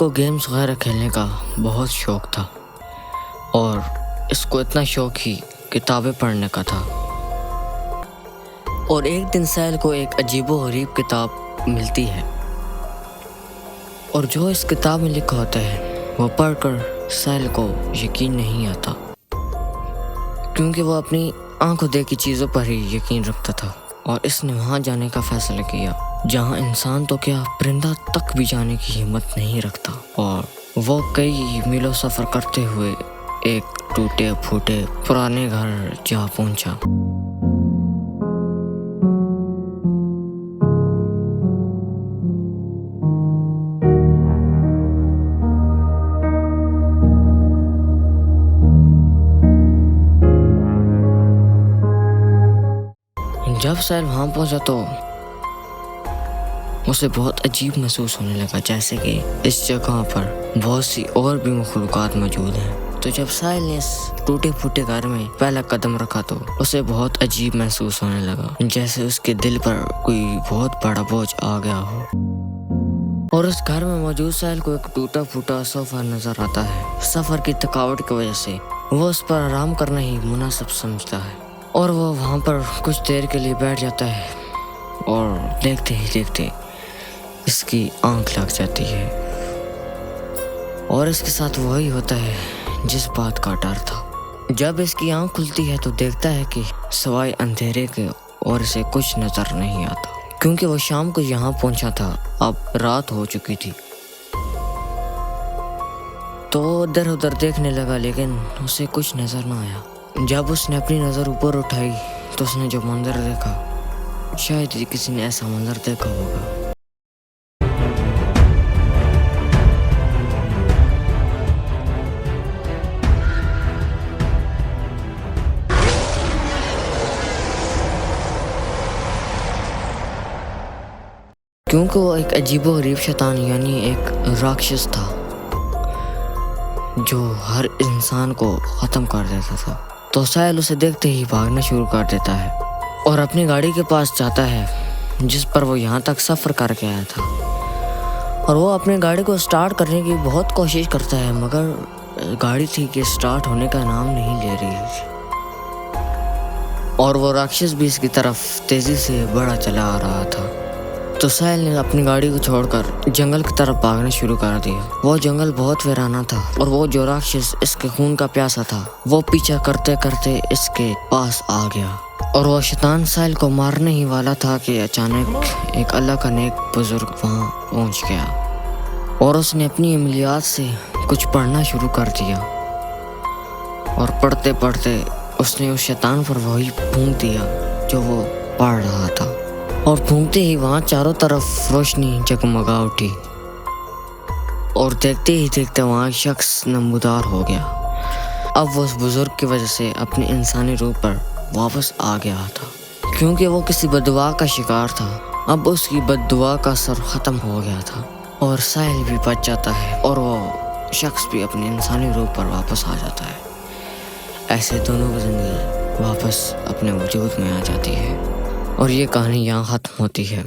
को गेम्स वगैरह खेलने का बहुत शौक़ था और इसको इतना शौक़ ही किताबें पढ़ने का था। और एक दिन साहिल को एक अजीबो-गरीब किताब मिलती है और जो इस किताब में लिखा होता है वो पढ़कर साहिल को यकीन नहीं आता, क्योंकि वो अपनी आंखों देखी चीज़ों पर ही यकीन रखता था। और इसने वहाँ जाने का फैसला किया जहाँ इंसान तो क्या परिंदा तक भी जाने की हिम्मत नहीं रखता। और वो कई मीलों सफ़र करते हुए एक टूटे फूटे पुराने घर जा पहुँचा। जब साहिल वहाँ पहुँचा तो उसे बहुत अजीब महसूस होने लगा, जैसे कि इस जगह पर बहुत सी और भी मखलूक़ात मौजूद हैं। तो जब साहिल ने इस टूटे फूटे घर में पहला कदम रखा तो उसे बहुत अजीब महसूस होने लगा, जैसे उसके दिल पर कोई बहुत बड़ा बोझ आ गया हो। और उस घर में मौजूद साहिल को एक टूटा फूटा सोफा नजर आता है। सफ़र की थकावट की वजह से वो उस पर आराम करना ही मुनासिब समझता है और वो वहाँ पर कुछ देर के लिए बैठ जाता है और देखते ही देखते इसकी आंख लग जाती है। और इसके साथ वही होता है जिस बात का डर था। जब इसकी आंख खुलती है तो देखता है कि सवाए अंधेरे के और इसे कुछ नज़र नहीं आता, क्योंकि वो शाम को यहाँ पहुँचा था, अब रात हो चुकी थी। तो इधर उधर देखने लगा लेकिन उसे कुछ नज़र ना आया। जब उसने अपनी नज़र ऊपर उठाई तो उसने जो मंजर देखा, शायद ही किसी ने ऐसा मंजर देखा होगा। क्योंकि वो एक अजीबो-गरीब शैतान यानी एक राक्षस था जो हर इंसान को ख़त्म कर देता था। तो साहिल उसे देखते ही भागना शुरू कर देता है और अपनी गाड़ी के पास जाता है जिस पर वो यहाँ तक सफ़र करके आया था। और वो अपनी गाड़ी को स्टार्ट करने की बहुत कोशिश करता है, मगर गाड़ी थी कि स्टार्ट होने का नाम नहीं ले रही थी। और वो राक्षस भी इसकी तरफ तेज़ी से बढ़ा चला आ रहा था। तो साहिल ने अपनी गाड़ी को छोड़कर जंगल की तरफ भागना शुरू कर दिया। वो जंगल बहुत वीराना था और वो जो राक्षस इसके खून का प्यासा था वो पीछा करते करते इसके पास आ गया। और वो शैतान साहिल को मारने ही वाला था कि अचानक एक अल्लाह का नेक बुजुर्ग वहाँ पहुँच गया और उसने अपनी अमलियात से कुछ पढ़ना शुरू कर दिया। और पढ़ते पढ़ते उसने उस शैतान पर वही फूंक दिया जो वो पढ़ रहा था। और फूंकते ही वहाँ चारों तरफ रोशनी जगमगा उठी और देखते ही देखते वहाँ एक शख्स नमूदार हो गया। अब वो उस बुजुर्ग की वजह से अपने इंसानी रूप पर वापस आ गया था, क्योंकि वो किसी बददुआ का शिकार था। अब उसकी बददुआ का असर ख़त्म हो गया था और साहिल भी बच जाता है और वो शख्स भी अपने इंसानी रूप पर वापस आ जाता है। ऐसे दोनों की ज़िंदगी वापस अपने वजूद में आ जाती है और ये कहानी यहाँ ख़त्म होती है।